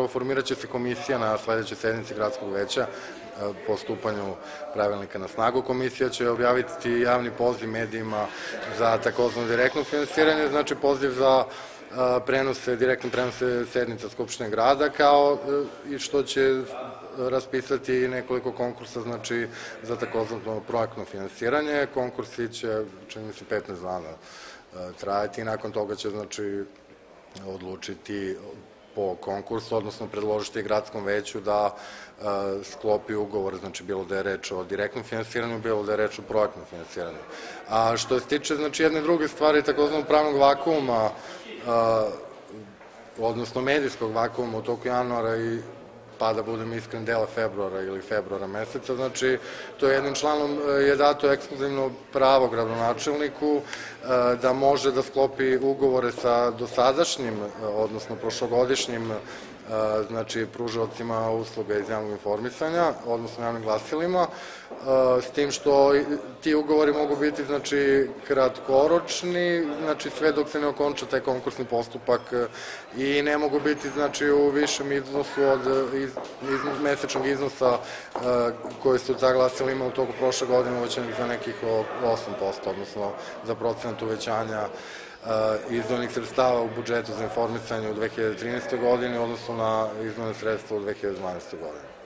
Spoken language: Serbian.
Formirat će se komisija na sledećoj sednici gradskog veća po stupanju pravilnika na snagu. Komisija će objaviti javni poziv medijima za takozvano direktno finansiranje, znači poziv za direktne prenose sednica Skupštine grada, kao i što će raspisati nekoliko konkursa, znači za takozvano projektno finansiranje. Konkursi će, čini mi se, 15 dana trajati i nakon toga će, znači, odlučiti po konkursu, odnosno predložiti gradskom veću da sklopi ugovor, znači bilo da je reč o direktnom finansiranju, bilo da je reč o projektnom finansiranju. A što se tiče, znači, jedne druge stvari, takozvanog pravnog vakuma, odnosno medijskog vakuma u toku januara i, pa da budem iskren, dela februara ili februara meseca, znači, to je jednim članom je dato ekskluzivno pravo gradonačelniku da može da sklopi ugovore sa dosadašnjim, odnosno prošlogodišnjim, znači, pružaocima usluga iz javnog informisanja, odnosno javnim glasilima, s tim što ti ugovori mogu biti, znači, kratkoročni, znači, sve dok se ne okonča taj konkursni postupak i ne mogu biti, znači, u višem iznosu od mesečnog iznosa koji su ta glasila ima u toku prošle godine uvećanih za nekih 8%, odnosno za procenat uvećanja izdvojenih sredstava u budžetu za informisanje u 2013. godini, odnosno na izdvojene sredstva u 2012. godini.